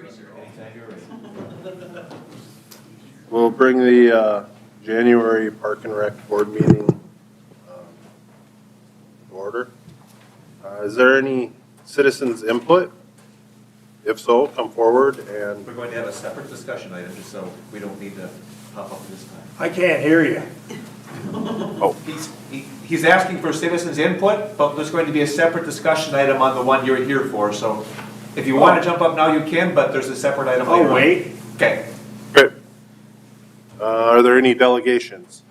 Anytime you're ready. We'll bring the January Park and Rec Board meeting to order. Is there any citizens' input? If so, come forward and We're going to have a separate discussion item, just so we don't need to pop up this time. I can't hear you. He's asking for citizens' input, but there's going to be a separate discussion item on the one you're here for, so if you want to jump up now, you can, but there's a separate item later I'll on. wait. Okay. Great. Are there any delegations?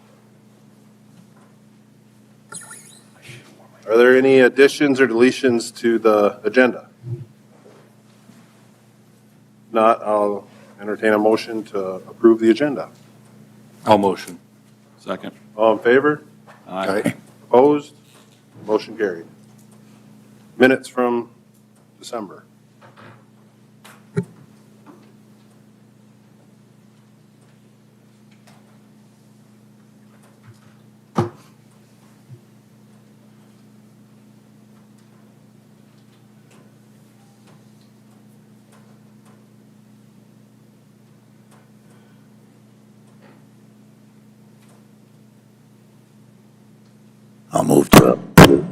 Are there any additions or deletions to the agenda? If not, I'll entertain a motion to approve the agenda. I'll motion. Second. All in favor? Aye. Opposed? Motion carried. Minutes from December. I'll move to approve.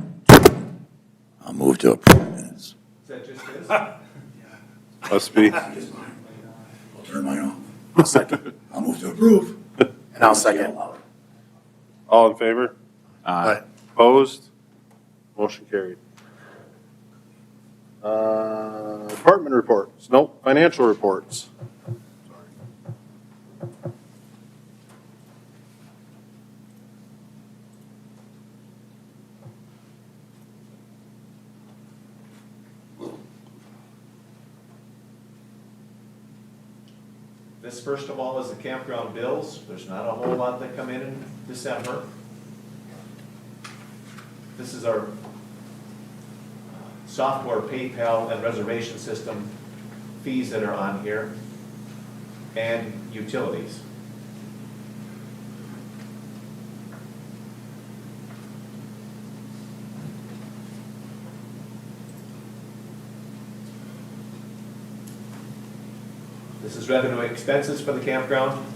I'll move to approve minutes. Is that just his? Must be. I'll turn mine off. I'll second. I'll move to approve. And I'll second. All in favor? Aye. Opposed? Motion carried. Department reports. Nope. Financial reports. This first of all is the campground bills. There's not a whole lot that come in December. This is our software PayPal and reservation system fees that are on here, and utilities. This is revenue expenses for the campground.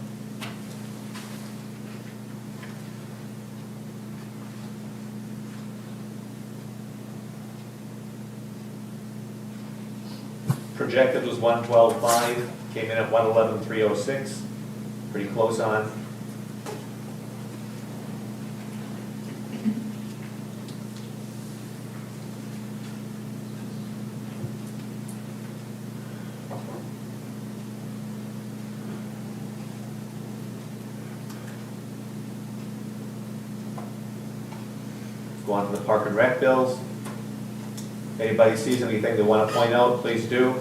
Projected was 112.5, came in at 111.306, pretty close on. Go on to the park and rec bills. If anybody sees anything they want to point out, please do.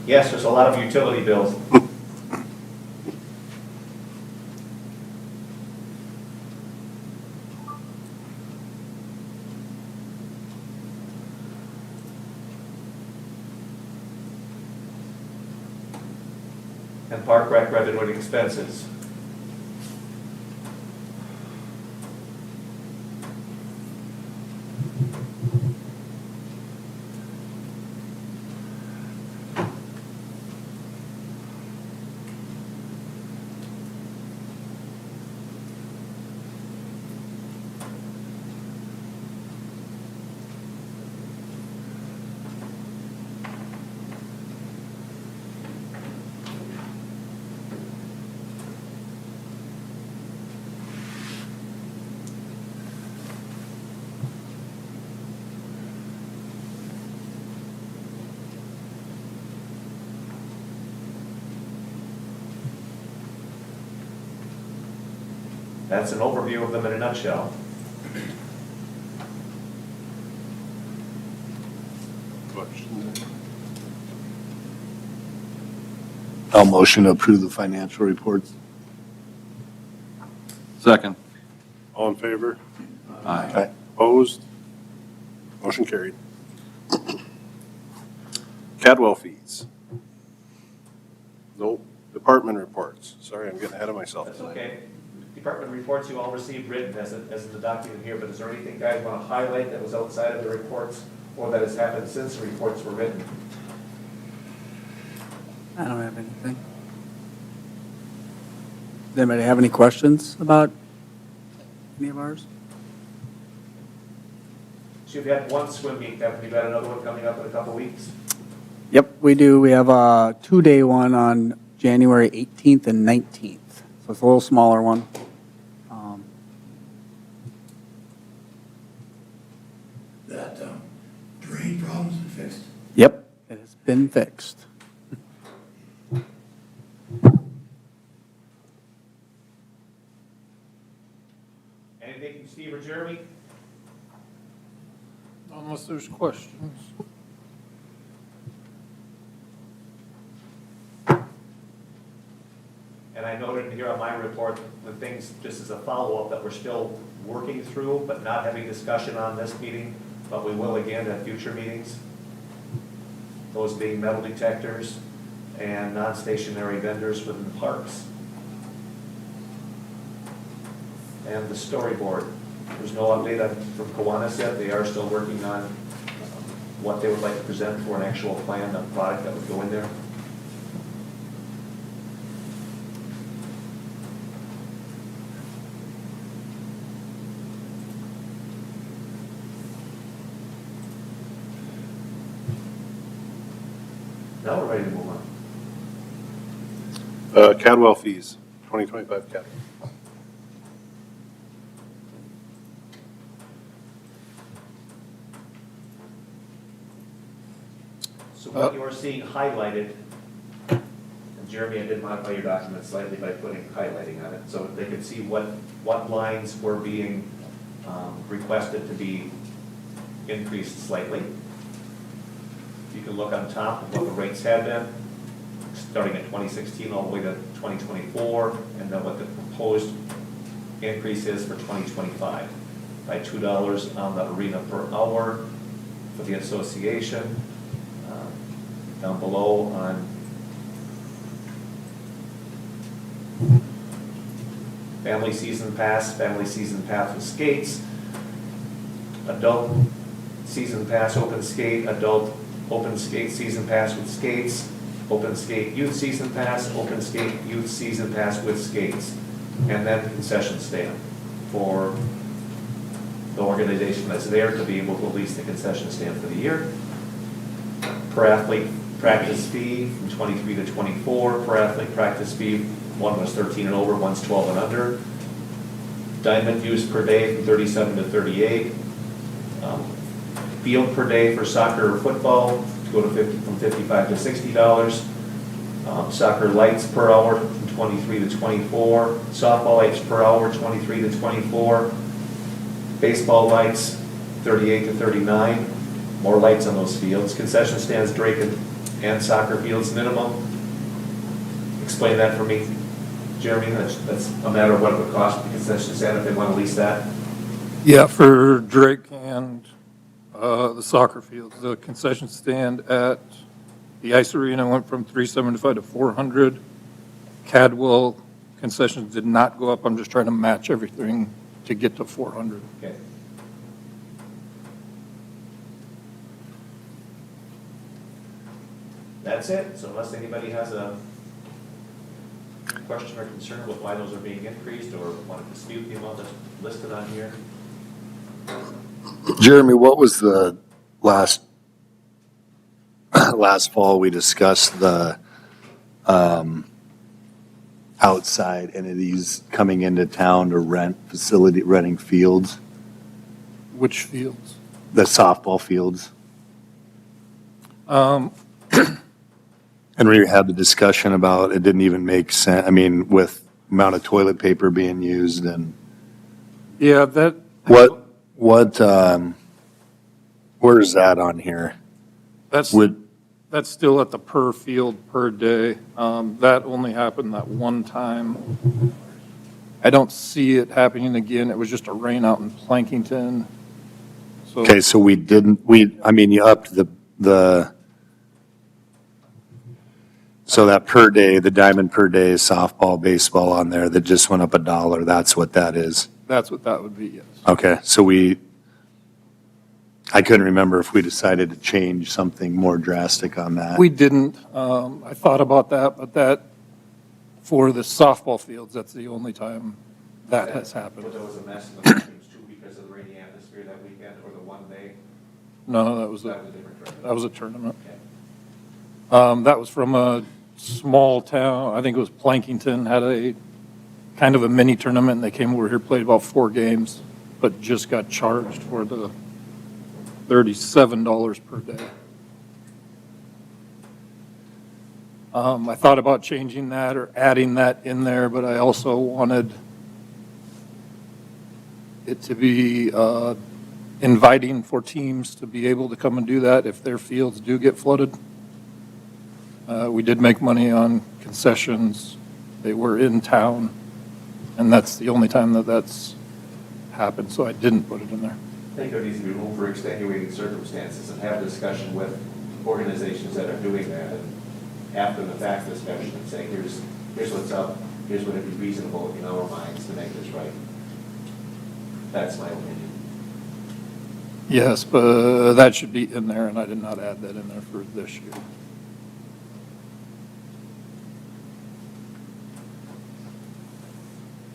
Yes, there's a lot of utility bills. And park rec revenue and expenses. That's an overview of them in a nutshell. Questions? I'll motion to approve the financial reports. Second. All in favor? Aye. Opposed? Motion carried. Cadwell fees. Nope. Department reports. Sorry, I'm getting ahead of myself. That's okay. Department reports you all received written as in the document here, but is there anything guys want to highlight that was outside of the reports or that has happened since the reports were written? I don't have anything. Does anybody have any questions about any of ours? So you've had one swim meet, have you got another one coming up in a couple weeks? Yep, we do. We have a 2-day one on January 18th and 19th. So it's a little smaller one. That drain problem's been fixed. Yep, it has been fixed. Anything from Steve or Jeremy? Unless there's questions. And I noted here on my report, the things, just as a follow-up, that we're still working through, but not having discussion on this meeting, but we will again at future meetings. Those being metal detectors and non-stationary vendors within the parks. And the storyboard. There's no update from Kiwanis yet. They are still working on what they would like to present for an actual plan, a product that would go in there. Now we're ready to move on. Cadwell fees, 2025 Cadwell. So what you are seeing highlighted, and Jeremy, I did modify your document slightly by putting highlighting on it, so they could see what lines were being requested to be increased slightly. You can look on top of what the rates have been, starting at 2016 all the way to 2024, and then what the proposed increase is for 2025, by $2 on the arena per hour for the association. Down below on family season pass with skates, adult season pass open skate, adult open skate season pass with skates, open skate youth season pass, open skate youth season pass with skates, and then concession stand for the organization that's there to be able to lease the concession stand for the year. Per athlete practice fee from 23 to 24, per athlete practice fee, one was 13 and over, one's 12 and under. Diamond use per day from 37 to 38. Field per day for soccer or football to go to from $55 to $60. Soccer lights per hour from 23 to 24. Softball lights per hour 23 to 24. Baseball lights 38 to 39. More lights on those fields. Concession stands, Drake and soccer fields minimum. Explain that for me, Jeremy. That's a matter of what it would cost the concession stand if they want to lease that. Yeah, for Drake and the soccer fields, the concession stand at the ice arena went from $375 to $400. Cadwell concessions did not go up. I'm just trying to match everything to get to $400. Okay. That's it. So unless anybody has a question or concern with why those are being increased or want to dispute the amount that's listed on here. Jeremy, what was the last fall we discussed the outside entities coming into town to renting fields, Which fields? the softball fields? And we had the discussion about it didn't even make sense. I mean, with amount of toilet paper being used and Yeah, that. Where is that on here? That's, Would, that's still at the per field, per day. That only happened that one time. I don't see it happening again. It was just a rain out in Plankington. So okay, so you upped so that per day, the diamond per day, softball, baseball on there, that just went up $1. That's what that is. that's what that would be, yes. Okay, so I couldn't remember if we decided to change something more drastic on that. We didn't. I thought about that, but that, for the softball fields, that's the only time that has happened. But there was a mess in the bathrooms too because of the rainy atmosphere that weekend or the one day. No, that was That a, was a different tournament. that was a tournament. Okay. That was from a small town, I think it was Plankington, had a kind of a mini tournament, and they came over here, played about 4 games, but just got charged for the $37 per day. I thought about changing that or adding that in there, but I also wanted it to be inviting for teams to be able to come and do that if their fields do get flooded. We did make money on concessions. They were in town, and that's the only time that that's happened, so I didn't put it in there. I think there needs to be room for extenuating circumstances and have a discussion with organizations that are doing that. And after the fact discussion and say, here's what's up, here's what would be reasonable in our minds to make this right. That's my opinion. Yes, but that should be in there, and I did not add that in there for this year.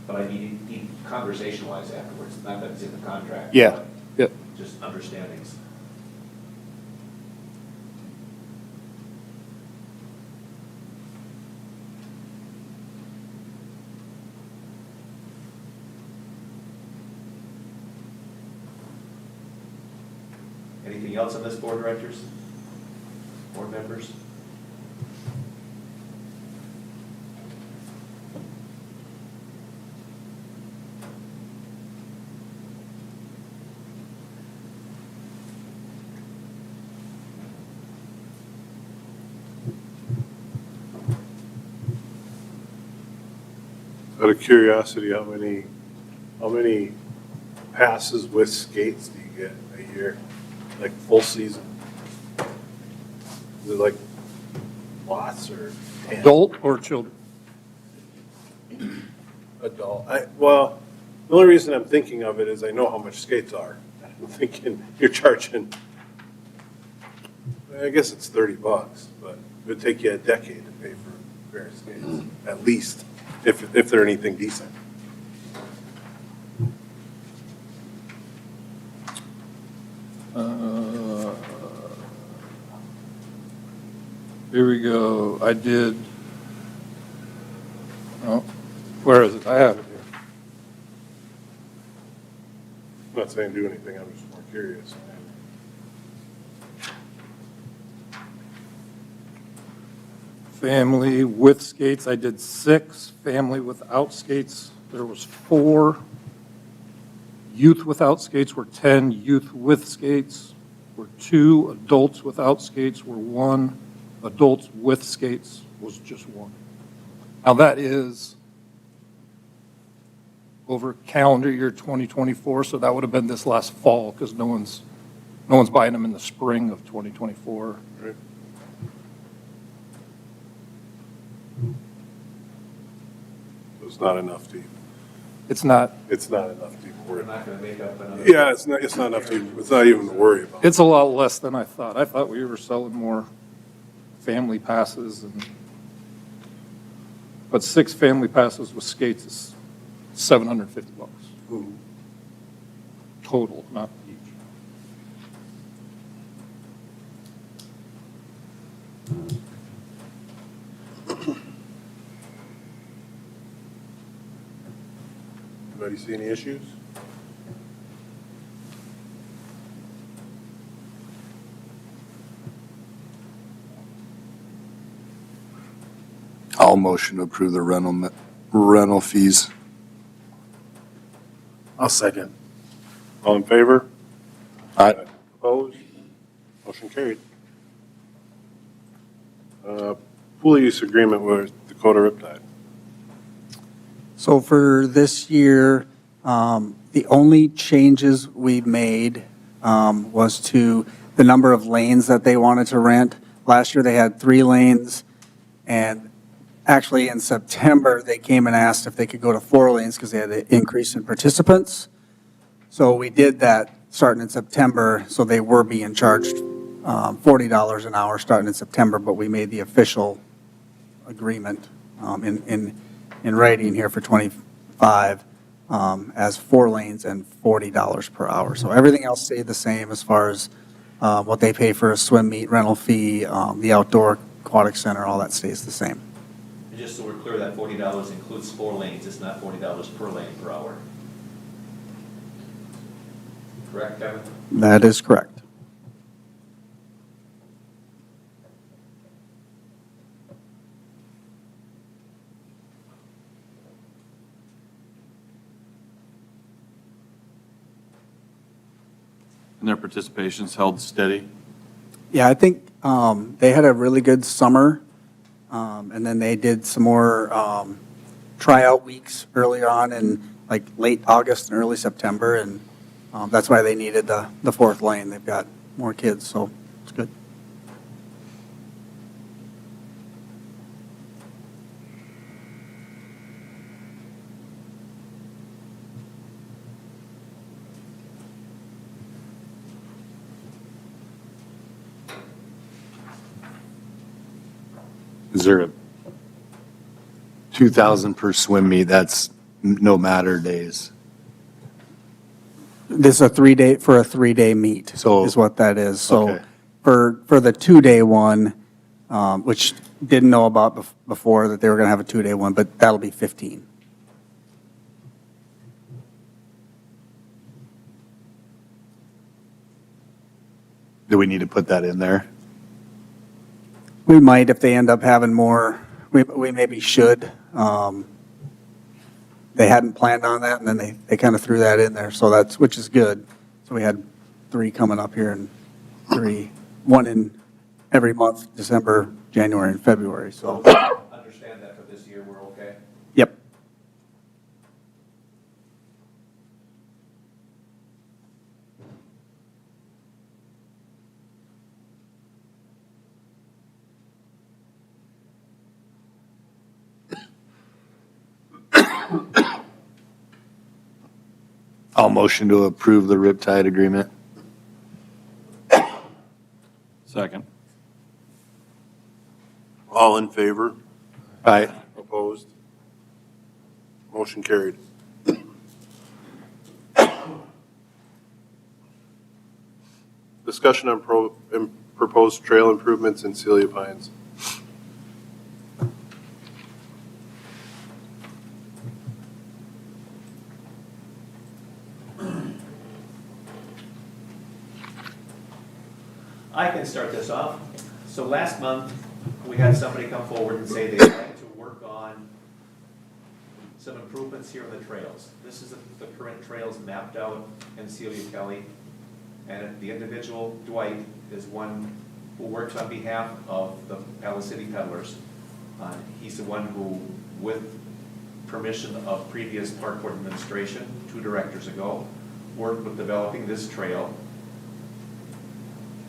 But I need conversation-wise afterwards, not that it's in the contract. Yeah, but yep. Just understandings. Anything else on this, board directors? Board members? Out of curiosity, how many passes with skates do you get a year? Like full season? Is it like lots or 10? Adult or children? Adult. Well, the only reason I'm thinking of it is I know how much skates are. I'm thinking you're charging, I guess it's $30, but it would take you a decade to pay for a pair of skates, at least, if they're anything decent. Here we go. I did, oh, where is it? I have it here. I'm not saying do anything, I'm just more curious. Family with skates, I did 6. Family without skates, there was 4. Youth without skates were 10. Youth with skates were 2. Adults without skates were 1. Adults with skates was just 1. Now that is over calendar year 2024, so that would have been this last fall because no one's buying them in the spring of 2024. Right. So it's not enough to, It's not, it's not enough to even We're worry. not going to make up another. Yeah, it's not enough to, it's not even to worry about. it's a lot less than I thought. I thought we were selling more family passes but 6 family passes with skates is $750 Ooh. total, not each. Anybody see any issues? I'll motion to approve the rental fees. I'll second. All in favor? Aye. Opposed? Motion carried. Pool use agreement with Dakota Riptide. So for this year, the only changes we made was to the number of lanes that they wanted to rent. Last year, they had 3 lanes, and actually in September, they came and asked if they could go to 4 lanes because they had an increase in participants. So we did that starting in September, so they were being charged $40 an hour starting in September, but we made the official agreement in writing here for 25 as 4 lanes and $40 per hour. So everything else stayed the same as far as what they pay for a swim meet, rental fee, the outdoor aquatic center, all that stays the same. And just so we're clear, that $40 includes 4 lanes, it's not $40 per lane per hour. Correct, Kevin? That is correct. And their participation's held steady? Yeah, I think they had a really good summer, and then they did some more tryout weeks earlier on in like late August and early September, and that's why they needed the 4th lane. They've got more kids, so it's good. Is there a 2,000 per swim meet? That's no matter days. This is a 3-day meet, So- is what that is. So Okay. for the 2-day one, which didn't know about before that they were going to have a 2-day one, but that'll be 15. Do we need to put that in there? We might if they end up having more, we maybe should. They hadn't planned on that, and then they kind of threw that in there, so which is good. So we had 3 coming up here and 1 in every month, December, January, and February, so, Understand that for this year, we're okay? yep. I'll motion to approve the Riptide agreement. Second. All in favor? Aye. Opposed? Motion carried. Discussion on proposed trail improvements in Celia Pines. I can start this off. So last month, we had somebody come forward and say they'd like to work on some improvements here on the trails. This is the current trails mapped out in Celia Kelly. And the individual, Dwight, is one who works on behalf of the Palace City Peddlers. He's the one who, with permission of previous park board administration, 2 directors ago, worked with developing this trail.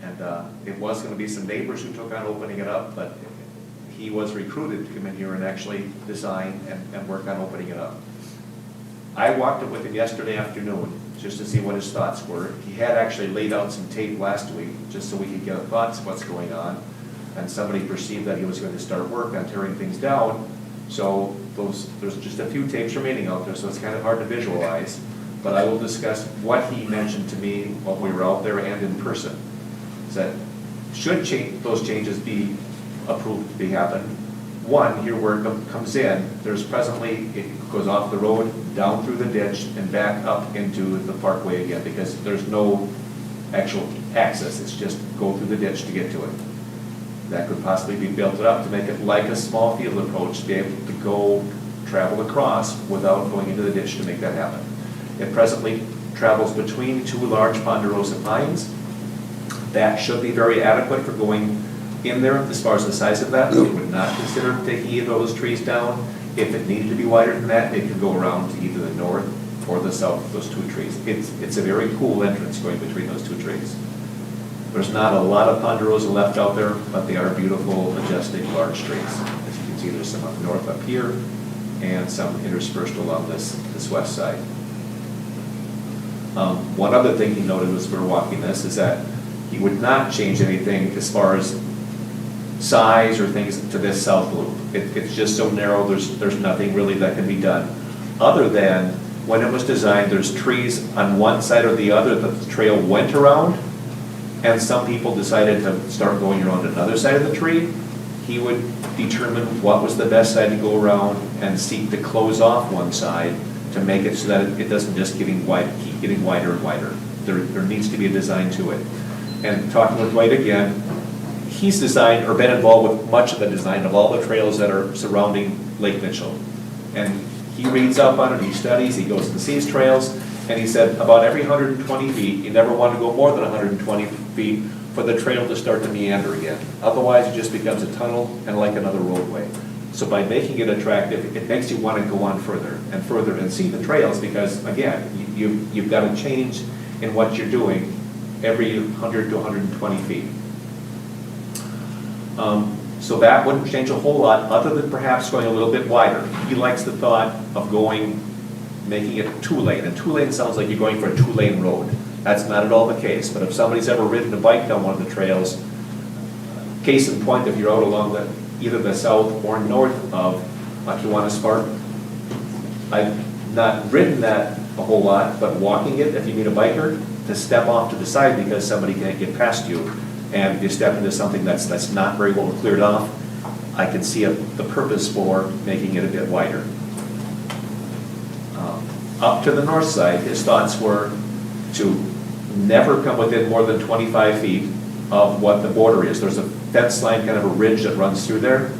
And it was going to be some neighbors who took on opening it up, but he was recruited to come in here and actually design and work on opening it up. I walked it with him yesterday afternoon, just to see what his thoughts were. He had actually laid out some tape last week, just so we could get thoughts of what's going on. And somebody perceived that he was going to start work on tearing things down. So there's just a few tapes remaining out there, so it's kind of hard to visualize. But I will discuss what he mentioned to me while we were out there and in person. Is that should those changes be approved to be happen, one, here where it comes in, there's presently, it goes off the road, down through the ditch, and back up into the parkway again, because there's no actual access, it's just go through the ditch to get to it. That could possibly be built up to make it like a small field approach, to be able to go travel across without going into the ditch to make that happen. It presently travels between two large ponderosa pines. That should be very adequate for going in there as far as the size of that. It would not consider taking either of those trees down. If it needed to be wider than that, it could go around to either the north or the south of those two trees. It's a very cool entrance going between those two trees. There's not a lot of ponderosa left out there, but they are beautiful, majestic, large trees. As you can see, there's some up north up here and some interspersed along this west side. One other thing he noted as we were walking this is that he would not change anything as far as size or things to this south loop. It's just so narrow, there's nothing really that can be done. Other than, when it was designed, there's trees on one side or the other that the trail went around, and some people decided to start going around another side of the tree. He would determine what was the best side to go around and seek to close off one side to make it so that it doesn't just keep getting wider and wider. There needs to be a design to it. And talking with Dwight again, he's designed or been involved with much of the design of all the trails that are surrounding Lake Mitchell. And he reads up on it, he studies, he goes and sees trails, and he said about every 120 feet, you never want to go more than 120 feet for the trail to start to meander again. Otherwise, it just becomes a tunnel and like another roadway. So by making it attractive, it makes you want to go on further and see the trails, because again, you've got to change in what you're doing every 100 to 120 feet. So that wouldn't change a whole lot, other than perhaps going a little bit wider. He likes the thought of making it two-lane, and two-lane sounds like you're going for a two-lane road. That's not at all the case, but if somebody's ever ridden a bike down one of the trails, case in point, if you're out along either the south or north of Lackawanna Spark, I've not ridden that a whole lot, but walking it, if you meet a biker, to step off to the side because somebody can't get past you, and you step into something that's not very well cleared off, I can see the purpose for making it a bit wider. Up to the north side, his thoughts were to never come within more than 25 feet of what the border is. There's a fence line, kind of a ridge that runs through there,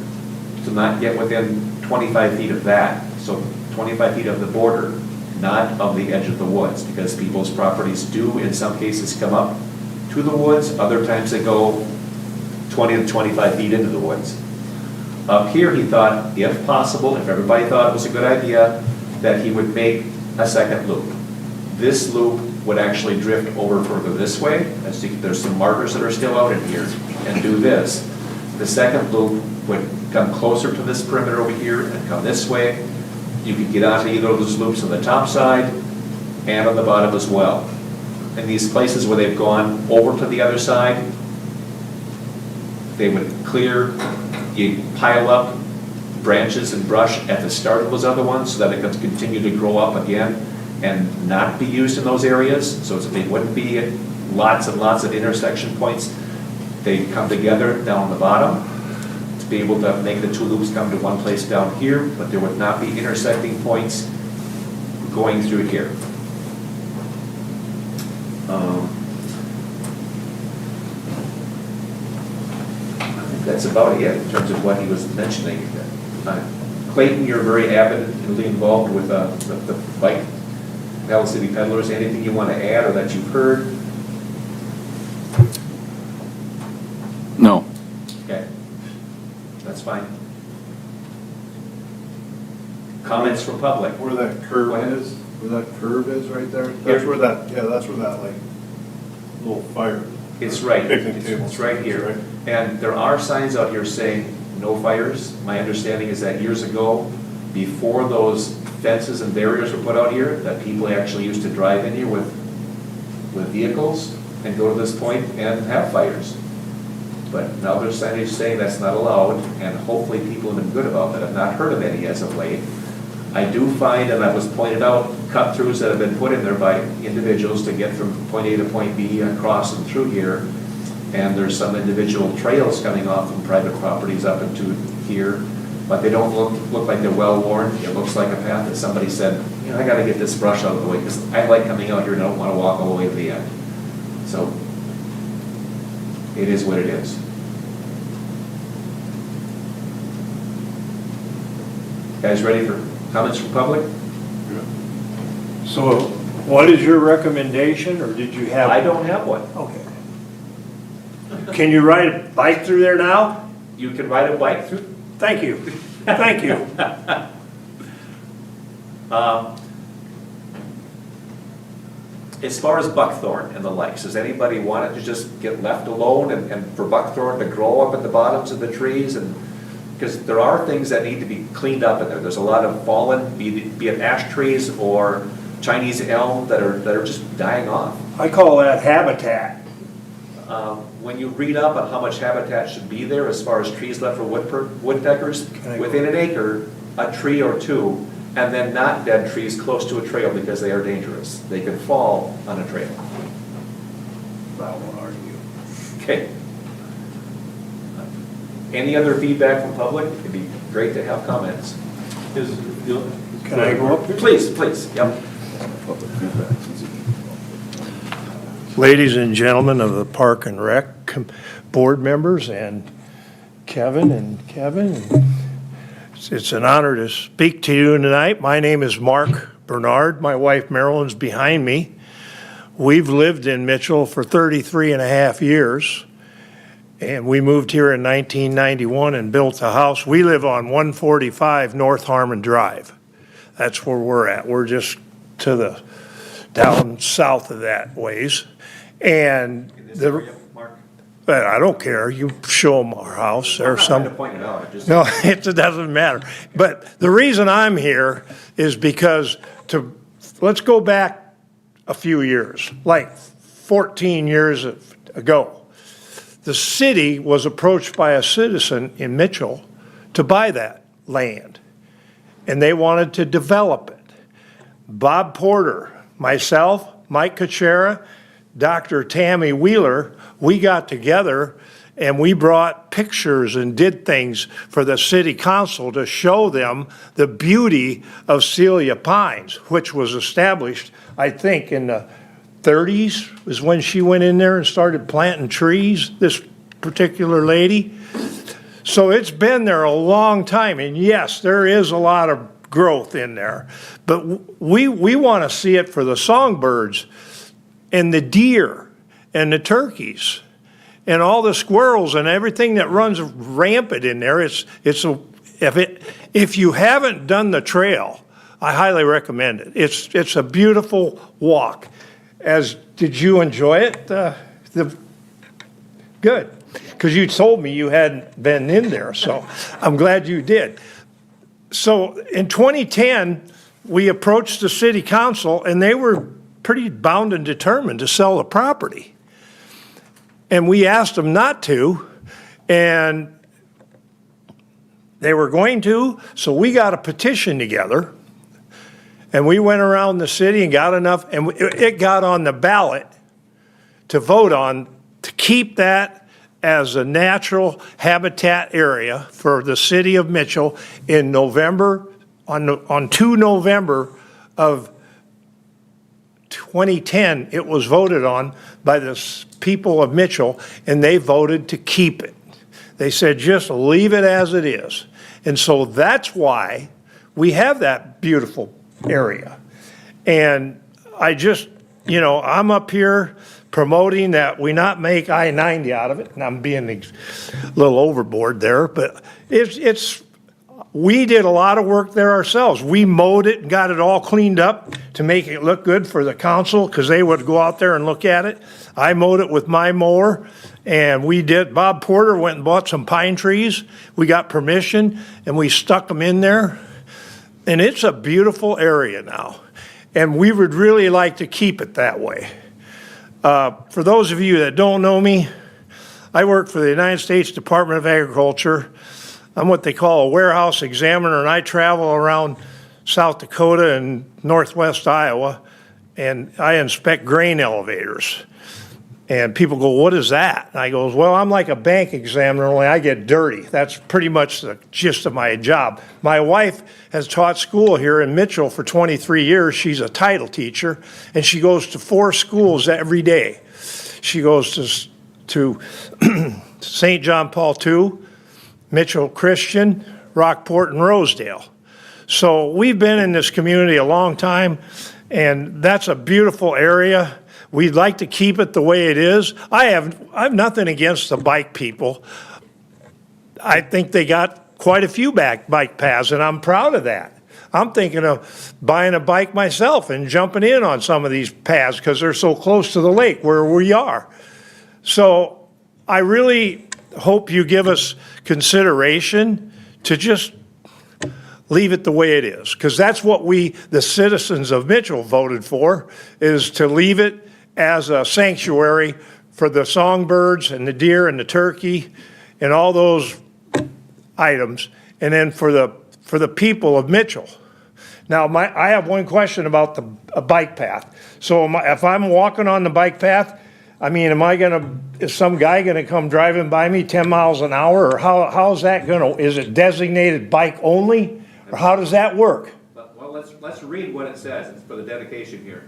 to not get within 25 feet of that. So 25 feet of the border, not of the edge of the woods, because people's properties do in some cases come up to the woods, other times they go 20 to 25 feet into the woods. Up here, he thought, if possible, if everybody thought it was a good idea, that he would make a second loop. This loop would actually drift over further this way. As you, there's some markers that are still out in here, and do this. The second loop would come closer to this perimeter over here and come this way. You could get onto either of those loops on the top side and on the bottom as well. In these places where they've gone over to the other side, they would clear, you pile up branches and brush at the start of those other ones so that it could continue to grow up again and not be used in those areas. So they wouldn't be at lots and lots of intersection points. They'd come together down the bottom to be able to make the two loops come to one place down here, but there would not be intersecting points going through here. I think that's about it in terms of what he was mentioning. Clayton, you're very avidly involved with the bike, Valley City Peddlers. Anything you want to add or that you've heard? No. Okay, that's fine. Comments from public? Where that Go curve ahead. is, right there? Here. That's where that like little fire. It's right, Picnic table. it's right here. Right. And there are signs out here saying no fires. My understanding is that years ago, before those fences and barriers were put out here, that people actually used to drive in here with vehicles and go to this point and have fires. But now there's signage saying that's not allowed, and hopefully people have been good about that. I've not heard of any as of late. I do find, and that was pointed out, cut-throughs that have been put in there by individuals to get from point A to point B across and through here. And there's some individual trails coming off from private properties up into here, but they don't look like they're well-worn. It looks like a path that somebody said, you know, I gotta get this brush out of the way, because I like coming out here and I don't wanna walk all the way to the end. So, it is what it is. Guys ready for comments from public? So What is your recommendation, or did you have? I don't have one. Okay. Can you ride a bike through there now? You can ride a bike through. Thank you. Thank you. As far as buckthorn and the likes, does anybody want it to just get left alone and for buckthorn to grow up at the bottoms of the trees? And because there are things that need to be cleaned up in there. There's a lot of fallen, be it ash trees or Chinese elm that are just dying off. I call that habitat. When you read up on how much habitat should be there as far as trees left for woodpeckers, I go? within an acre, a tree or two, and then not dead trees close to a trail because they are dangerous. They can fall on a trail. I won't argue. Okay. Any other feedback from public? It'd be great to have comments. Can I go up here? Please, yep. Ladies and gentlemen of the Park and Rec board members and Kevin. It's an honor to speak to you tonight. My name is Mark Bernard. My wife Marilyn's behind me. We've lived in Mitchell for 33 and a half years. And we moved here in 1991 and built a house. We live on 145 North Harmon Drive. That's where we're at. We're just to the, down south of that ways. And In this area, Mark? but I don't care. You show them our house. I'm There's not some. trying to point it out. I just- No, it doesn't matter. But the reason I'm here is because let's go back a few years, like 14 years ago. The city was approached by a citizen in Mitchell to buy that land, and they wanted to develop it. Bob Porter, myself, Mike Kuchera, Dr. Tammy Wheeler, we got together and we brought pictures and did things for the city council to show them the beauty of Celia Pines, which was established, I think, in the 30s was when she went in there and started planting trees, this particular lady. So it's been there a long time, and yes, there is a lot of growth in there. But we want to see it for the songbirds and the deer and the turkeys and all the squirrels and everything that runs rampant in there. If you haven't done the trail, I highly recommend it. It's a beautiful walk. Did you enjoy it? Good, because you told me you hadn't been in there, so I'm glad you did. So in 2010, we approached the city council, and they were pretty bound and determined to sell the property. And we asked them not to, and they were going to, so we got a petition together, and we went around the city and got enough, and it got on the ballot to vote on to keep that as a natural habitat area for the city of Mitchell in November, on 2 November of 2010, it was voted on by the people of Mitchell, and they voted to keep it. They said, just leave it as it is. And so that's why we have that beautiful area. And I just, I'm up here promoting that we not make I-90 out of it, and I'm being a little overboard there, but we did a lot of work there ourselves. We mowed it and got it all cleaned up to make it look good for the council, because they would go out there and look at it. I mowed it with my mower, and Bob Porter went and bought some pine trees. We got permission, and we stuck them in there. And it's a beautiful area now, and we would really like to keep it that way. For those of you that don't know me, I work for the United States Department of Agriculture. I'm what they call a warehouse examiner, and I travel around South Dakota and northwest Iowa, and I inspect grain elevators. And people go, what is that? And I go, well, I'm like a bank examiner, only I get dirty. That's pretty much the gist of my job. My wife has taught school here in Mitchell for 23 years. She's a title teacher, and she goes to 4 schools every day. She goes to St. John Paul II, Mitchell Christian, Rockport, and Rosedale. So we've been in this community a long time, and that's a beautiful area. We'd like to keep it the way it is. I have nothing against the bike people. I think they got quite a few bike paths, and I'm proud of that. I'm thinking of buying a bike myself and jumping in on some of these paths because they're so close to the lake where we are. So I really hope you give us consideration to just leave it the way it is, because that's what we, the citizens of Mitchell, voted for, is to leave it as a sanctuary for the songbirds and the deer and the turkey and all those items, and then for the people of Mitchell. Now, I have one question about a bike path. So if I'm walking on the bike path, I mean, is some guy gonna come driving by me 10 miles an hour, or how's that is it designated bike only, or how does that work? Well, let's read what it says. It's for the dedication here.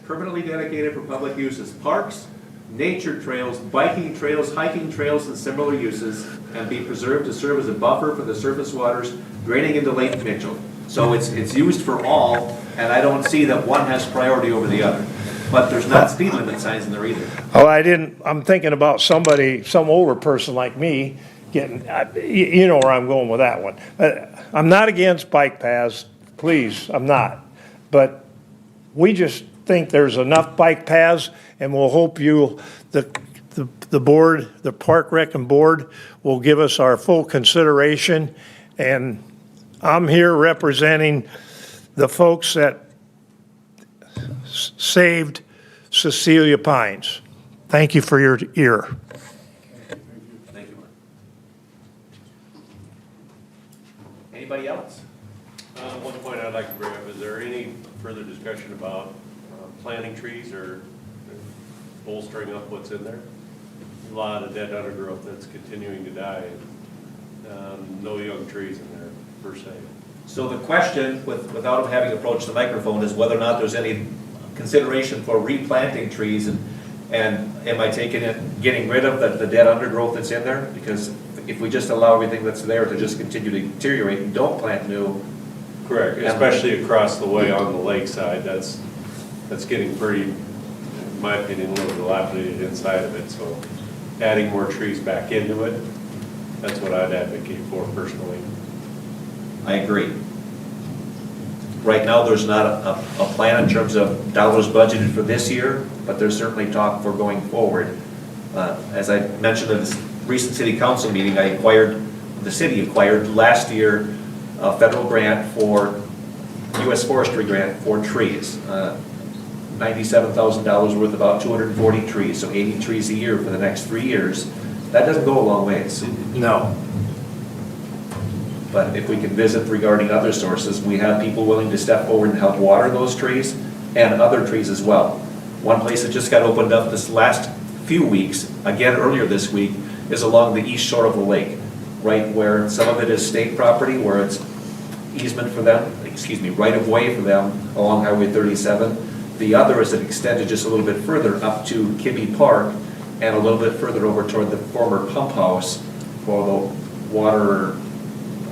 Permanently dedicated for public uses, parks, nature trails, biking trails, hiking trails, and similar uses, and be preserved to serve as a buffer for the surface waters draining into Lake Mitchell. So it's used for all, and I don't see that one has priority over the other. But there's not speed limit signs in there either. Oh, I'm thinking about somebody, some older person like me getting, you know where I'm going with that one. I'm not against bike paths, please, I'm not. But we just think there's enough bike paths, and we'll hope the board, the Park Rec and Board will give us our full consideration. And I'm here representing the folks that saved Cecilia Pines. Thank you for your ear. Thank you, Mark. Anybody else? One point I'd like to bring up, is there any further discussion about planting trees or bolstering up what's in there? A lot of dead undergrowth that's continuing to die, and no young trees in there per se. So the question, without him having approached the microphone, is whether or not there's any consideration for replanting trees, and am I taking it, getting rid of the dead undergrowth that's in there? Because if we just allow everything that's there to just continue to deteriorate and don't plant new. Correct, especially across the way on the lakeside, that's getting pretty, in my opinion, a little dilapidated inside of it, so adding more trees back into it, that's what I'd advocate for personally. I agree. Right now, there's not a plan in terms of dollars budgeted for this year, but there's certainly talk for going forward. As I mentioned at this recent city council meeting, the city acquired last year a federal grant for, U.S. forestry grant for trees. $97,000 worth, about 240 trees, so 80 trees a year for the next 3 years. That doesn't go a long ways. No. But if we can visit regarding other sources, we have people willing to step forward and help water those trees and other trees as well. One place that just got opened up this last few weeks, again earlier this week, is along the east shore of the lake, right where some of it is state property, where it's easement for them, right of way for them along Highway 37. The other is extended just a little bit further up to Kibbe Park and a little bit further over toward the former pump house for the water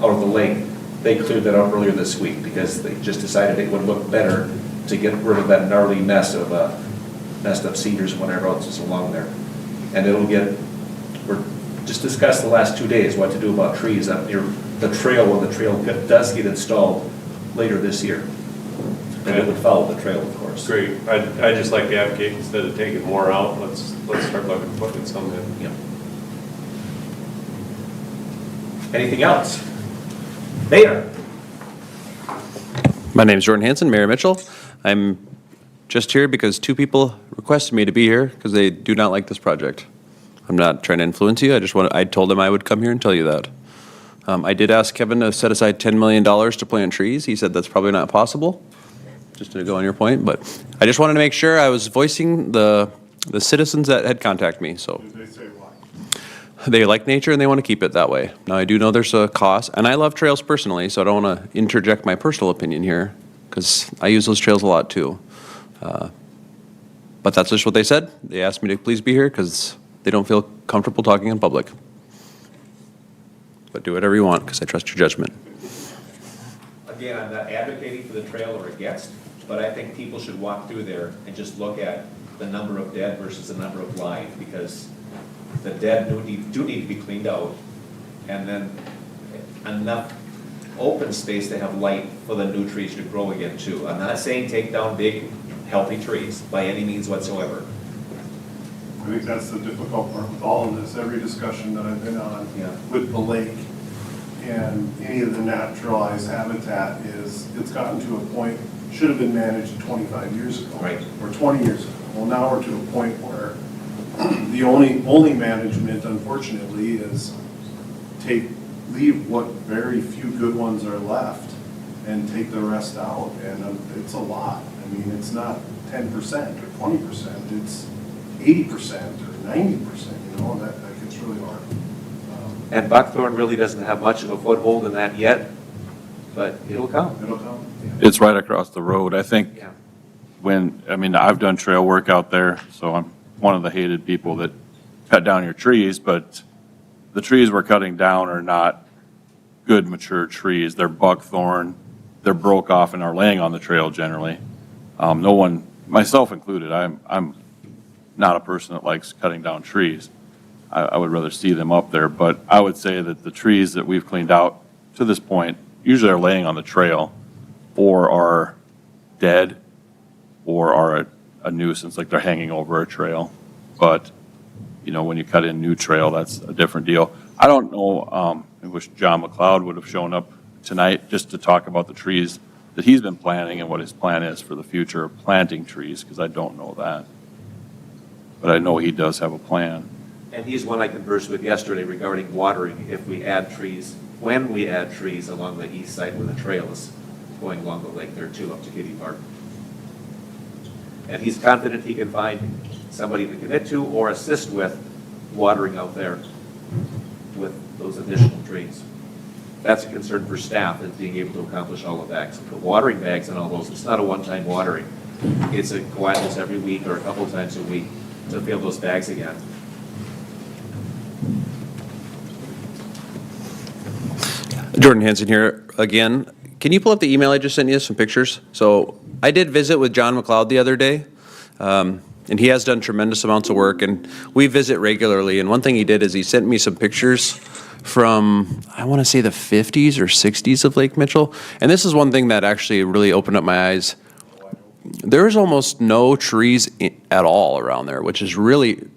out of the lake. They cleared that up earlier this week because they just decided it would look better to get rid of that gnarly mess of messed up cedars and whatever else is along there. And we're just discussed the last 2 days what to do about trees up near the trail when the trail does get installed later this year. And it would follow the trail, of course. Great, I'd just like to advocate, instead of taking more out, let's start looking at putting some in. Yeah. Anything else? Mayor? My name is Jordan Hansen, Mayor Mitchell. I'm just here because 2 people requested me to be here because they do not like this project. I'm not trying to influence you. I told them I would come here and tell you that. I did ask Kevin to set aside $10 million to plant trees. He said that's probably not possible, just to go on your point. But I just wanted to make sure I was voicing the citizens that had contacted me, so. They say why? They like nature and they want to keep it that way. Now, I do know there's a cost, and I love trails personally, so I don't want to interject my personal opinion here, because I use those trails a lot too. But that's just what they said. They asked me to please be here because they don't feel comfortable talking in public. But do whatever you want, because I trust your judgment. again, I'm not advocating for the trail or against, but I think people should walk through there and just look at the number of dead versus the number of live, because the dead do need to be cleaned out, and then enough open space to have light for the new trees to grow again too. I'm not saying take down big, healthy trees by any means whatsoever. I think that's the difficult part with all of this. Every discussion that I've been on Yeah. with the lake and any of the naturalized habitat is, it's gotten to a point, should have been managed 25 years ago. Right. Or 20 years ago. Well, now we're to a point where the only management, unfortunately, is leave what very few good ones are left and take the rest out. And it's a lot. I mean, it's not 10% or 20%, it's 80% or 90%, you know, that gets really hard. And buckthorn really doesn't have much of a foothold in that yet, but it'll come. It'll come. It's right across the road. I think Yeah. I've done trail work out there, so I'm one of the hated people that cut down your trees, but the trees we're cutting down are not good mature trees. They're buckthorn, they're broke off and are laying on the trail generally. No one, myself included, I'm not a person that likes cutting down trees. I would rather see them up there, but I would say that the trees that we've cleaned out to this point usually are laying on the trail or are dead or are a nuisance, like they're hanging over a trail. But, you know, when you cut in new trail, that's a different deal. I don't know, I wish John McLeod would have shown up tonight just to talk about the trees that he's been planting and what his plan is for the future of planting trees, because I don't know that. But I know he does have a plan. And he's one I conversed with yesterday regarding watering, if we add trees, when we add trees along the east side where the trail is going along the lake there too, up to Kitty Park. And he's confident he can find somebody to commit to or assist with watering out there with those additional trees. That's a concern for staff, is being able to accomplish all of that. So put watering bags and all those, it's not a one-time watering. It's a go out this every week or a couple times a week to fill those bags again. Jordan Hansen here again. Can you pull up the email I just sent you, some pictures? So I did visit with John McLeod the other day, and he has done tremendous amounts of work, and we visit regularly. And one thing he did is he sent me some pictures from, I want to say the 50s or 60s of Lake Mitchell. And this is one thing that actually really opened up my eyes. There's almost no trees at all around there, which is really,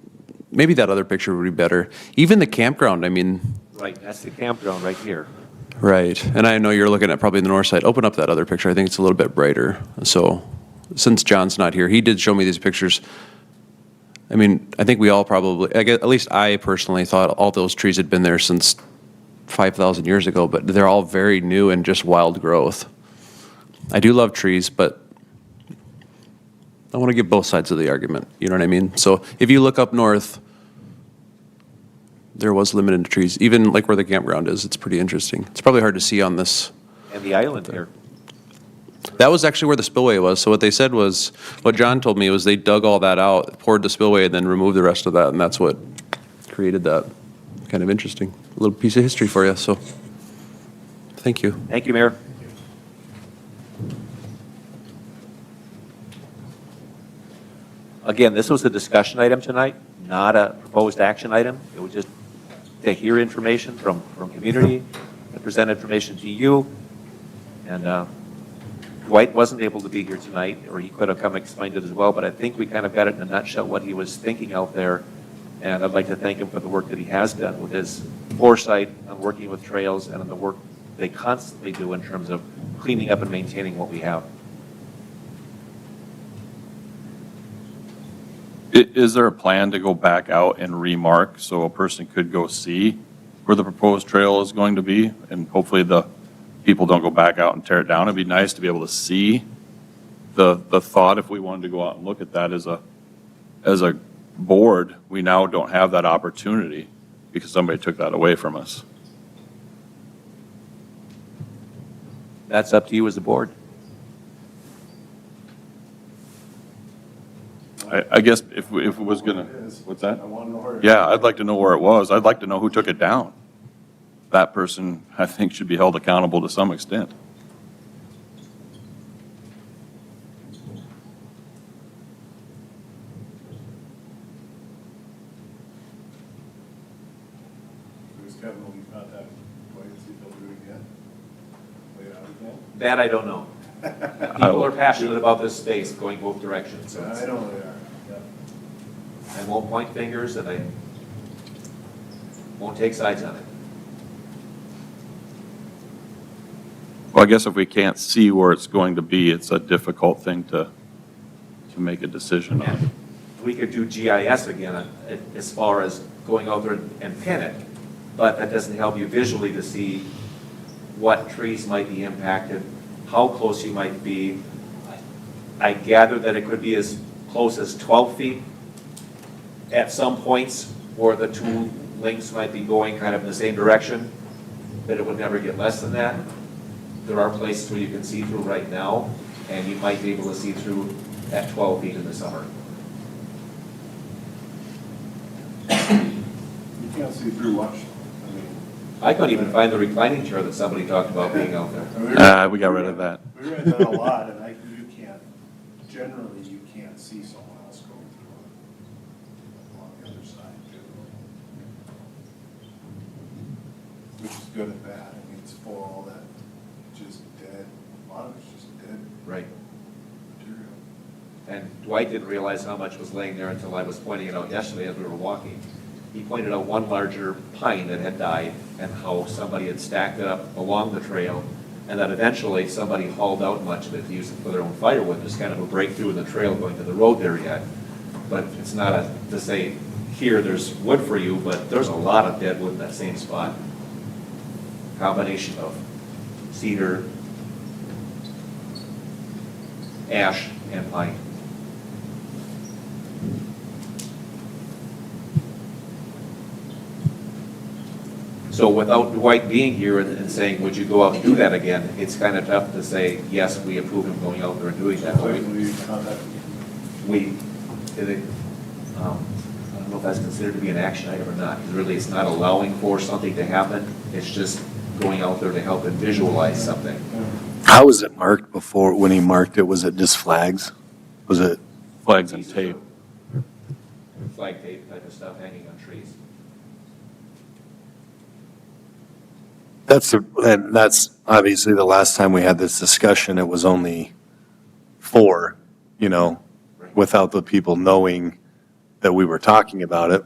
maybe that other picture would be better. Even the campground, I mean. Right, that's the campground right here. Right, and I know you're looking at probably the north side. Open up that other picture. I think it's a little bit brighter. So, since John's not here, he did show me these pictures. I mean, I think we all probably, at least I personally thought all those trees had been there since 5,000 years ago, but they're all very new and just wild growth. I do love trees, but I want to give both sides of the argument. You know what I mean? So, if you look up north, there was limited trees, even like where the campground is. It's pretty interesting. It's probably hard to see on this. And the island here. That was actually where the spillway was. So what they said was, what John told me was they dug all that out, poured the spillway, and then removed the rest of that, and that's what created that. Kind of interesting. A little piece of history for you, so thank you. Thank you, Mayor. Again, this was a discussion item tonight, not a proposed action item. It was just to hear information from community and present information to you. And Dwight wasn't able to be here tonight, or he could have come and explained it as well, but I think we kind of got it in a nutshell what he was thinking out there. And I'd like to thank him for the work that he has done with his foresight on working with trails and on the work they constantly do in terms of cleaning up and maintaining what we have. Is there a plan to go back out and remark so a person could go see where the proposed trail is going to be? And hopefully the people don't go back out and tear it down. It'd be nice to be able to see the thought if we wanted to go out and look at that as a board. We now don't have that opportunity because somebody took that away from us. That's up to you as the board. I guess if it was gonna, what's that? I want to know where. Yeah, I'd like to know where it was. I'd like to know who took it down. That person, I think, should be held accountable to some extent. Kevin, will you contact Dwight and see if he'll do it again? Lay it out again? That I don't know. People are passionate about this space going both directions, so I it's- know they are, yeah. I won't point fingers and I won't take sides on it. Well, I guess if we can't see where it's going to be, it's a difficult thing to make a decision on. And we could do GIS again as far as going out there and pin it, but that doesn't help you visually to see what trees might be impacted, how close you might be. I gather that it could be as close as 12 feet at some points where the two links might be going kind of in the same direction, that it would never get less than that. There are places where you can see through right now, and you might be able to see through at 12 feet in the summer. You can't see through much, I mean. I couldn't even find the reclining chair that somebody talked about being out there. We got rid of that. We read that a lot, and you can't, generally, you can't see someone else going through it on the other side, too. Which is good and bad, I mean, it's full of all that, just dead, a lot of it's just dead Right. material. And Dwight didn't realize how much was laying there until I was pointing it out yesterday as we were walking. He pointed out one larger pine that had died and how somebody had stacked it up along the trail, and that eventually somebody hauled out much of it to use it for their own firewood. There's kind of a breakthrough in the trail going to the road there yet. But it's not to say, here, there's wood for you, but there's a lot of dead wood in that same spot. Combination of cedar, ash, and pine. So without Dwight being here and saying, would you go out and do that again, it's kind of tough to say, yes, we approve him going out there and doing that. Dwight, will you contact me? We, I don't know if that's considered to be an action item or not, because really it's not allowing for something to happen, it's just going out there to help and visualize something. How was it marked before, when he marked it, was it just flags? Was it, Flags and tape. Flag tape type of stuff hanging on trees. that's obviously the last time we had this discussion, it was only 4, without the people knowing that we were talking about it,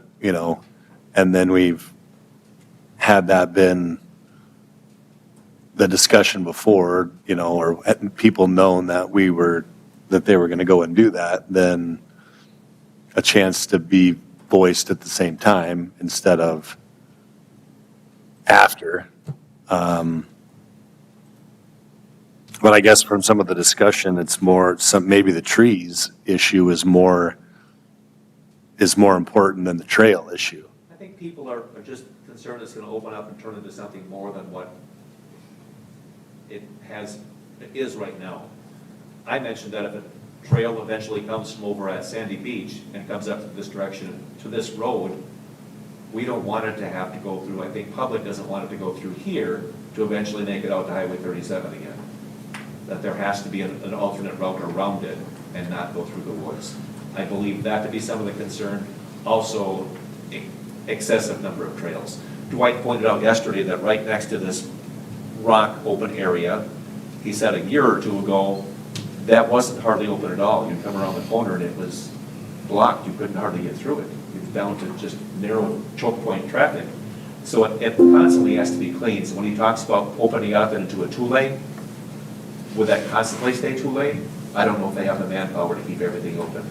and then we've had that been the discussion before, or people known that they were going to go and do that, then a chance to be voiced at the same time instead of after. But I guess from some of the discussion, it's more, maybe the trees issue is more important than the trail issue. I think people are just concerned it's going to open up and turn into something more than what it is right now. I mentioned that if a trail eventually comes from over at Sandy Beach and comes up to this direction, to this road, we don't want it to have to go through, I think public doesn't want it to go through here to eventually make it out to Highway 37 again. That there has to be an alternate route around it and not go through the woods. I believe that to be some of the concern. Also, excessive number of trails. Dwight pointed out yesterday that right next to this rock open area, he said a year or two ago, that wasn't hardly open at all. You'd come around the corner and it was blocked. You couldn't hardly get through it. It was down to just narrow choke point traffic. So it constantly has to be cleaned. So when he talks about opening up into a 2-lane, would that constantly stay 2-lane? I don't know if they have the manpower to keep everything open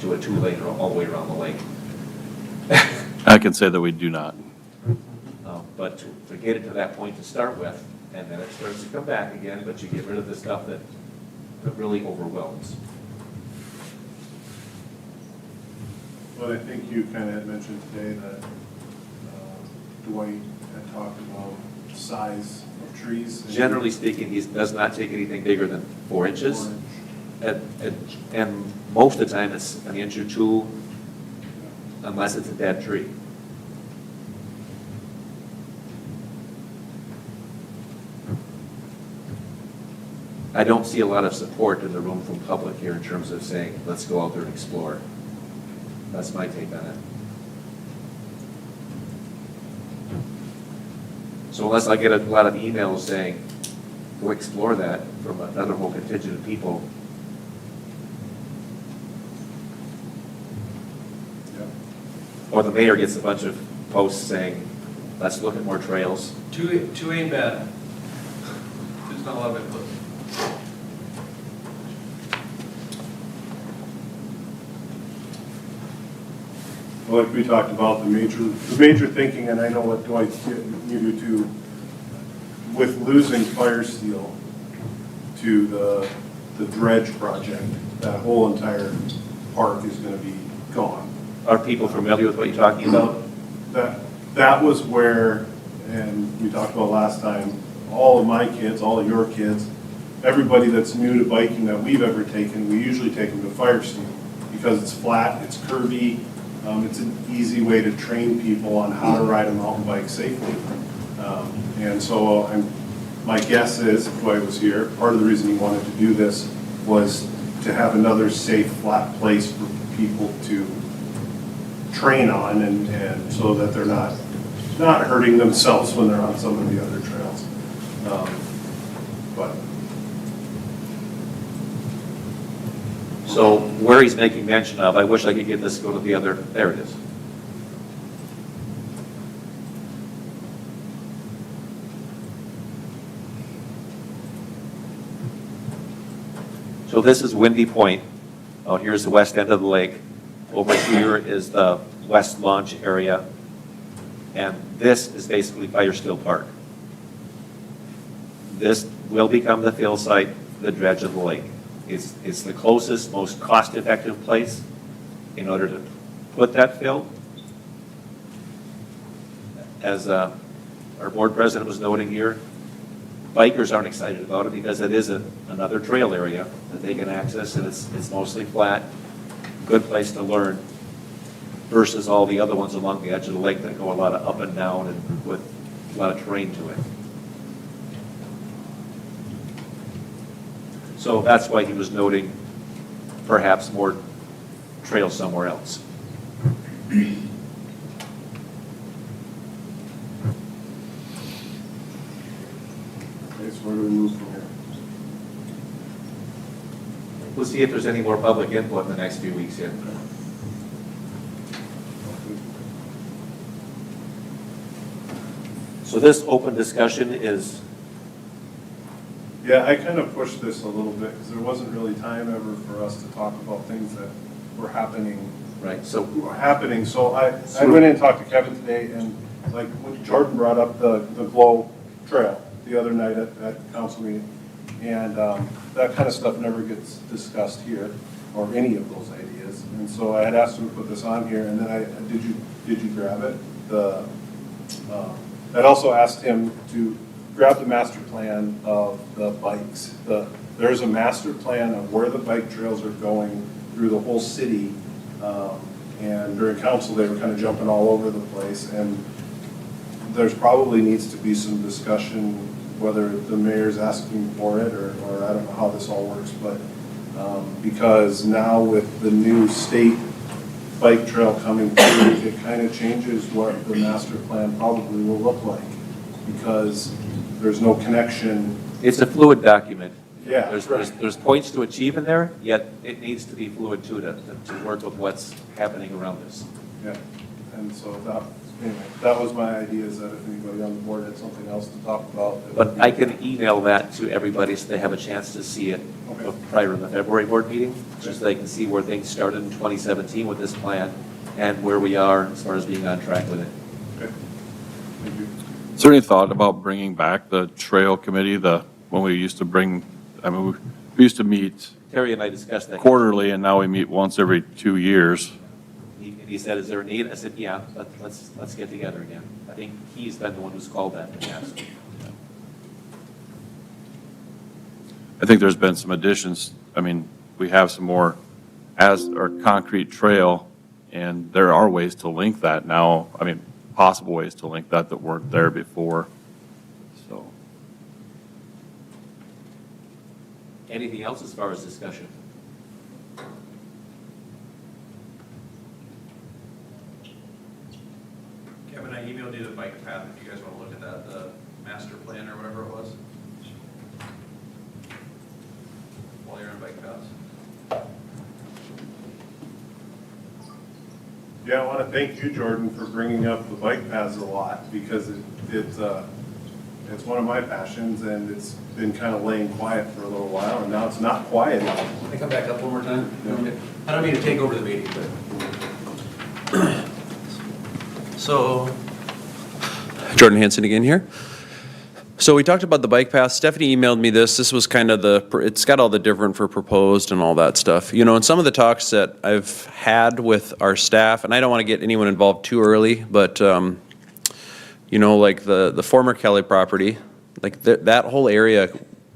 to a 2-lane or all the way around the lake. I can say that we do not. But to get it to that point to start with, and then it starts to come back again, but you get rid of the stuff that really overwhelms. But I think you kind of had mentioned today that Dwight had talked about size of trees. Generally speaking, he does not take anything bigger than 4 inches. And most of the time, it's an inch or 2, unless it's a dead tree. I don't see a lot of support in the room from public here in terms of saying, let's go out there and explore. That's my take on it. So unless I get a lot of emails saying, go explore that from another whole contingent of people, or the mayor gets a bunch of posts saying, let's look at more trails. Two ain't bad. There's not a lot of input. Well, like we talked about, the major thinking, and I know what Dwight, you do too, with losing Fire Steel to the dredge project, that whole entire park is gonna be gone. Are people familiar with what you're talking about? That was where, and we talked about last time, all of my kids, all of your kids, everybody that's new to biking that we've ever taken, we usually take them to Fire Steel because it's flat, it's curvy, it's an easy way to train people on how to ride a mountain bike safely. And so my guess is, if Dwight was here, part of the reason he wanted to do this was to have another safe, flat place for people to train on and so that they're not hurting themselves when they're on some of the other trails. But So where he's making mention of, I wish I could get this to go to the other, there it is. So this is Windy Point. Oh, here's the west end of the lake. Over here is the west launch area. And this is basically Fire Steel Park. This will become the fill site for the dredge of the lake. It's the closest, most cost-effective place in order to put that fill. As our board president was noting here, bikers aren't excited about it because it is another trail area that they can access, and it's mostly flat, good place to learn, versus all the other ones along the edge of the lake that go a lot of up and down and with a lot of terrain to it. So that's why he was noting perhaps more trails somewhere else. okay, so where do we move from here? We'll see if there's any more public input in the next few weeks here. So this open discussion is, Yeah, I kind of pushed this a little bit because there wasn't really time ever for us to talk about things that were happening. right, so So I went in and talked to Kevin today, and like when Jordan brought up the Glow Trail the other night at council meeting, and that kind of stuff never gets discussed here, or any of those ideas. And so I had asked him to put this on here, and then did you grab it? I'd also asked him to grab the master plan of the bikes. There's a master plan of where the bike trails are going through the whole city. And during council, they were kind of jumping all over the place. And there's probably needs to be some discussion, whether the mayor's asking for it or I don't know how this all works, but because now with the new state bike trail coming through, it kind of changes what the master plan probably will look like, because there's no connection. it's a fluid document. Yeah, There's points to achieve in there, yet it needs to be fluid too, to work with what's happening around us. Yeah, and so that was my idea, is that if anybody on the board had something else to talk about. it would But be- I can email that to everybody so they have a chance to see it Okay. prior to the February board meeting, just so they can see where things started in 2017 with this plan and where we are as far as being on track with it. Okay. Thank you. Is there any thought about bringing back the trail committee, when we used to bring, I mean, we used to meet Terry and I discussed that. quarterly, and now we meet once every 2 years. He said, is there a need? I said, yeah, let's get together again. I think he's been the one who's called that in the past. I think there's been some additions. I mean, we have some more as our concrete trail, and there are ways to link that now. I mean, possible ways to link that weren't there before. So, Anything else as far as discussion? Kevin, I emailed you the bike path if you guys want to look at that. plan or whatever it was? While you're on bike paths. Yeah, I want to thank you, Jordan, for bringing up the bike paths a lot, because it's one of my passions, and it's been kind of laying quiet for a little while, and now it's not quiet anymore. Can I come back up one more time? I don't mean to take over the meeting, but. So. Jordan Hanson again here. So we talked about the bike path. Stephanie emailed me this. This was kind of it's got all the different for proposed and all that stuff. You know, in some of the talks that I've had with our staff, and I don't want to get anyone involved too early, but, you know, like the former Kelly property, like that whole area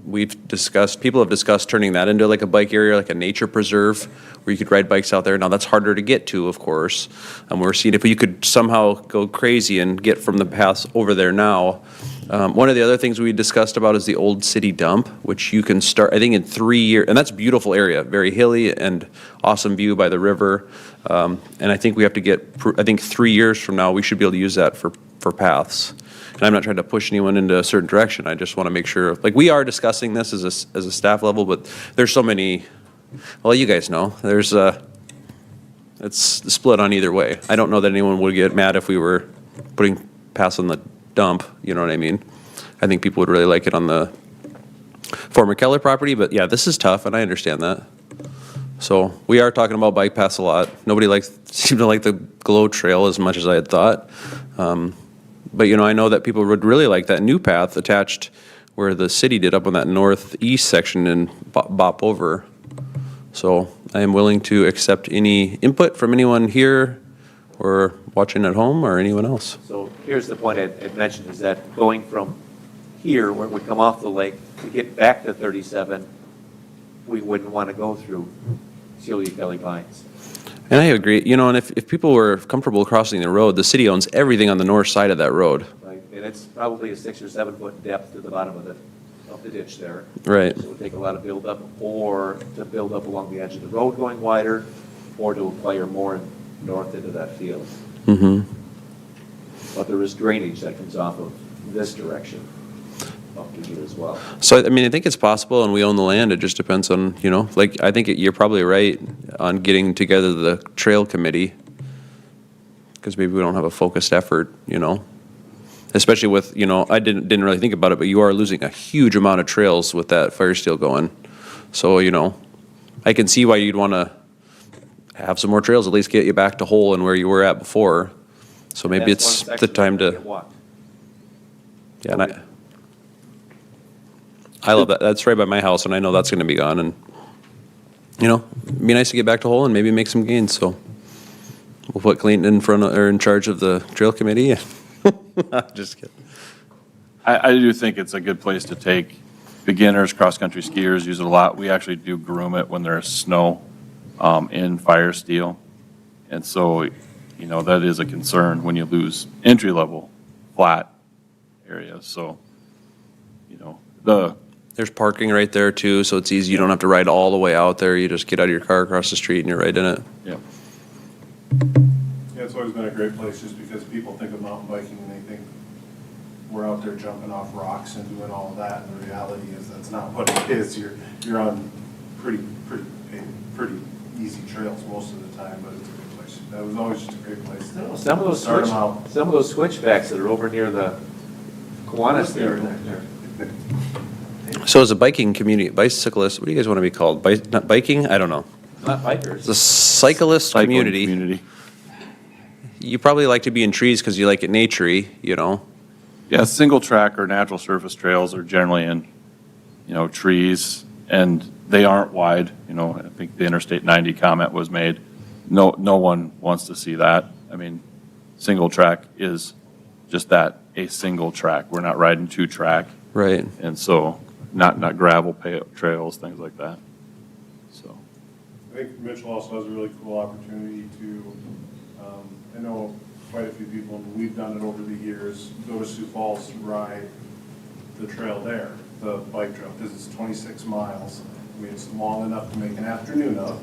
we've discussed, people have discussed turning that into like a bike area, like a nature preserve where you could ride bikes out there. Now that's harder to get to, of course. We're seeing if you could somehow go crazy and get from the paths over there now. One of the other things we discussed about is the old city dump, which you can start, I think, in 3 years, and that's a beautiful area, very hilly and awesome view by the river. And I think we have to I think 3 years from now, we should be able to use that for paths. And I'm not trying to push anyone into a certain direction. I just want to make sure, like, we are discussing this as a staff level, but there's so many, well, you guys know, it's split on either way. I don't know that anyone would get mad if we were putting paths on the dump, you know what I mean? I think people would really like it on the former Keller property, but yeah, this is tough, and I understand that. So we are talking about bike paths a lot. Nobody seemed to like the Glow Trail as much as I had thought. But, you know, I know that people would really like that new path attached where the city did up on that northeast section and bop over. So I am willing to accept any input from anyone here or watching at home or anyone else. So here's the point I'd mentioned, is that going from here, when we come off the lake, to get back to 37, we wouldn't want to go through Celia Kelly Pines. And I agree, you know, and if people were comfortable crossing the road, the city owns everything on the north side of that road. Right, and it's probably a 6 or 7 foot depth to the bottom of the ditch there. Right. So it would take a lot of build up, or to build up along the edge of the road going wider, or to acquire more north into that field. Mm-hmm. But there is drainage that comes off of this direction up to here as well. So, I mean, I think it's possible, and we own the land. It just depends on, you know, like, I think you're probably right on getting together the trail committee, because maybe we don't have a focused effort, you know? Especially with, you know, I didn't really think about it, but you are losing a huge amount of trails with that fire steel going. So, you know, I can see why you'd want to have some more trails, at least get you back to Hole and where you were at before. So maybe That's it's one the section time that to, can get walked. yeah, and I love that. That's right by my house, and I know that's going to be gone. And, you know, it'd be nice to get back to Hole and maybe make some gains. So we'll put Clayton in charge of the trail committee. Just kidding. I do think it's a good place to take beginners, cross-country skiers use it a lot. We actually do groom it when there's snow in fire steel. And so, you know, that is a concern when you lose entry-level flat areas. So, you know, There's parking right there too, so it's easy. You don't have to ride all the way out there. You just get out of your car across the street and you're right in it. yeah. Yeah, it's always been a great place, just because people think of mountain biking and they think we're out there jumping off rocks and doing all of that, and the reality is that's not what it is. You're on pretty easy trails most of the time, but it's a good place. That was always just a great place. Some of those Start 'em out. some of those switchbacks that are over near the Kiwanis there. So as a biking community, bicyclist, what do you guys want to be called? Not biking? I don't know. Not bikers. The cyclist Cycling community. You probably like to be in trees because you like it naturey, you know? Yeah, single track or natural surface trails are generally in, you know, trees, and they aren't wide. You know, I think the Interstate 90 comment was made. No one wants to see that. I mean, single track is just that, a single track. We're not riding two track. Right. And so not gravel trails, things like that. So, I think Mitchell also has a really cool opportunity to, I know quite a few people, and we've done it over the years, go to Sioux Falls and ride the trail there, the bike trail, because it's 26 miles. I mean, it's long enough to make an afternoon of,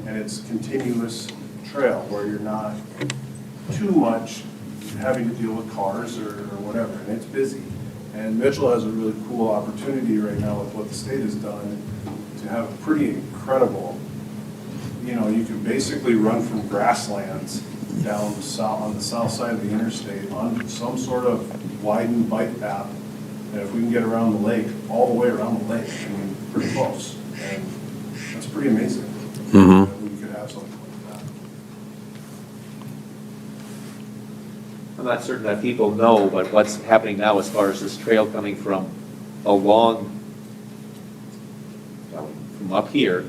and it's continuous trail where you're not too much having to deal with cars or whatever, and it's busy. And Mitchell has a really cool opportunity right now with what the state has done to have a pretty incredible, you can basically run from grasslands down south, on the south side of the interstate on some sort of widened bike path. And if we can get around the lake, all the way around the lake, I mean, pretty close. And that's pretty amazing. That we could have something like that. I'm not certain that people know, but what's happening now as far as this trail coming from along, from up here,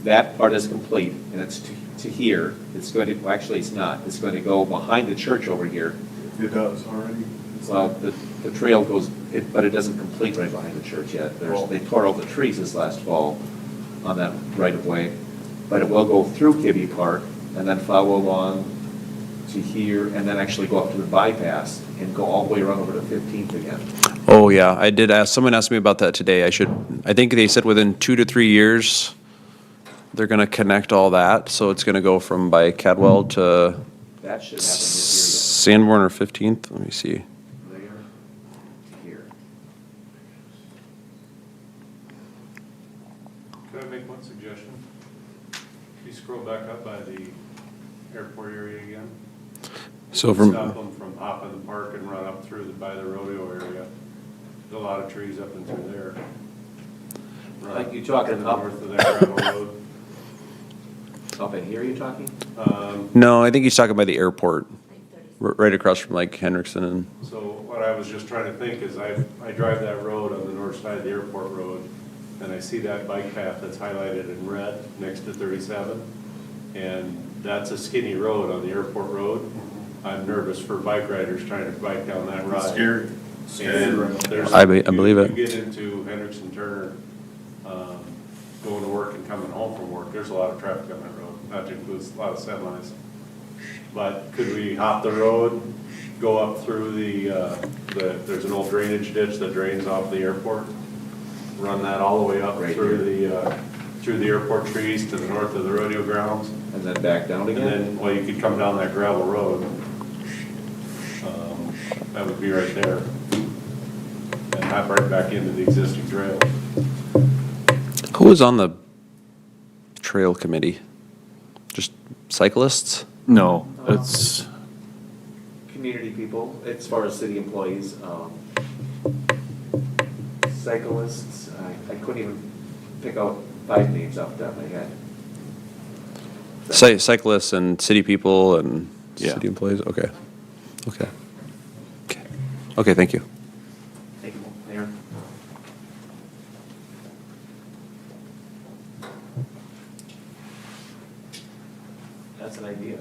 that part is complete, and it's to here. It's going to, well, actually, it's not. It's going to go behind the church over here. It does already. Well, the trail goes, but it doesn't complete right behind the church yet. They tore all the trees this last fall on that right of way. But it will go through Kibbe Park and then follow along to here and then actually go up to the bypass and go all the way around over to 15th again. Oh, yeah, I did ask, someone asked me about that today. I think they said within 2 to 3 years, they're gonna connect all that, so it's gonna go from by Cadwell to That should happen this Sanborn or 15th, let me see. year. There to here. Could I make one suggestion? Can you scroll back up by the airport area again? So Stop them from hopping the park and run up through by the rodeo area. There's a lot of trees up and through there. Run Like you talking to the up- north of that gravel road. Up in here, you talking? No, I think he's talking by the airport, right across from like Hendrickson and, So what I was just trying to think is I drive that road on the north side of the airport road, and I see that bike path that's highlighted in red next to 37, and that's a skinny road on the airport road. I'm nervous for bike riders trying to bike down that ride. Scary. And there's. I believe it. You get into Hendrickson Turner, going to work and coming home from work, there's a lot of traffic on that road, not to include a lot of semis. But could we hop the road, go up through there's an old drainage ditch that drains off the airport? Run that all the way up Right through the airport trees to the north of the rodeo grounds? And then back down And again? then, well, you could come down that gravel road. That would be right there. And hop right back into the existing trail. who was on the trail committee? Just cyclists? No, it's, Community people, as far as city employees, cyclists, I couldn't even pick out 5 names off the top of my head. Cyclists and city people and Yeah. city employees, okay. Okay. Okay. Okay, thank you. Thank you, Mayor. That's an idea.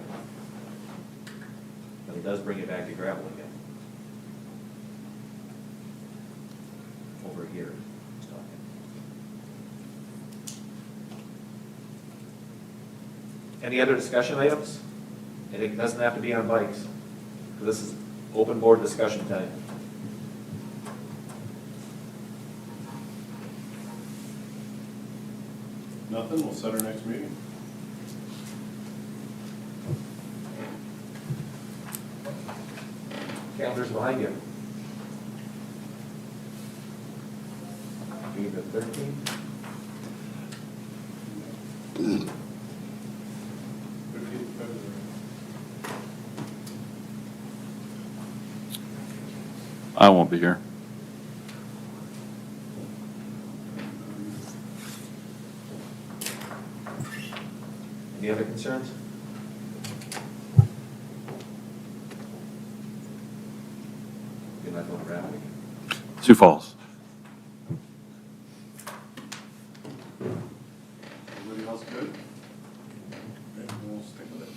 But it does bring it back to gravel again. Over here, he's talking. Any other discussion items? And it doesn't have to be on bikes. This is open board discussion time. Nothing, we'll set our next meeting. Calendar's behind you. Be the 13th? I won't be here. Any other concerns? You're not going around again. Sioux Falls. Everybody else good? Okay, we'll stick with it.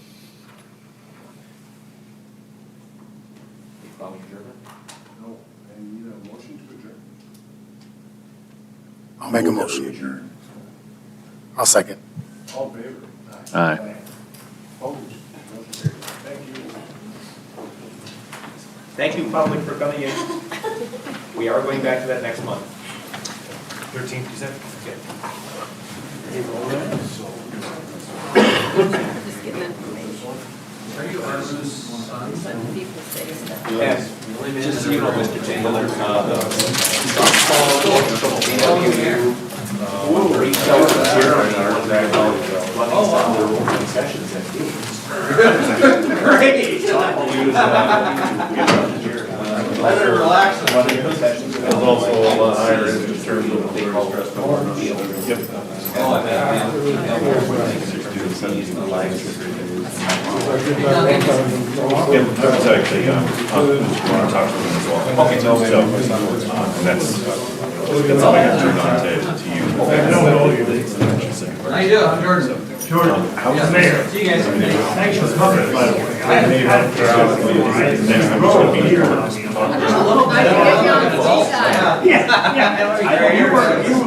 You following German? No, I need a motion to adjourn. I'll make a motion. I'll second. All in favor? Aye. Opposed? Motion carries. Thank you. Thank you, public, for coming in. We are going back to that next month. 13th, you said? Okay. Just getting information. Yes, just so you know, Mr. Chamberlain, the softball, reached out to Jeremy on that, running some of their concessions at games. Great! Running concessions. It's also a lot higher in terms of They call it the corn field. Yeah, I was actually, talking to them as well. Okay, so, and that's all I got turned on to you. I don't know you. How you doing? I'm Jordan. Jordan, how's Mayor? See you guys. Thanks for coming, by the way. Next, I'm just gonna be here. Just a little bit.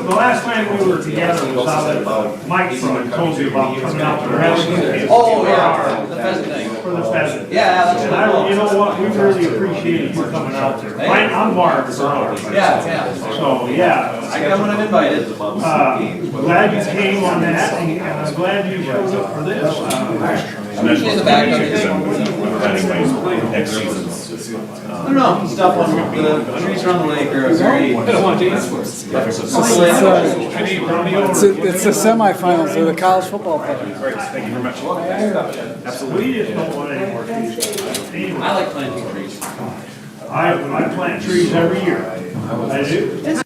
The last time we were together was out at Mike's, told you about coming out to rescue. Oh, yeah, the pheasant thing. For the pheasant. Yeah, that's And I, you know what, we really appreciated you coming out there. I'm Mark. Yeah. So, yeah. I come when I'm invited. Glad you came on that, and I'm glad you showed up for this. Usually in the back of Planning next season. I don't know, stuff on the trees around the lake are very. I don't want to answer. It's the semifinals of the college football playoffs. Great, thank you very much. We just don't want any more trees. I like planting trees. I plant trees every year. I do. It's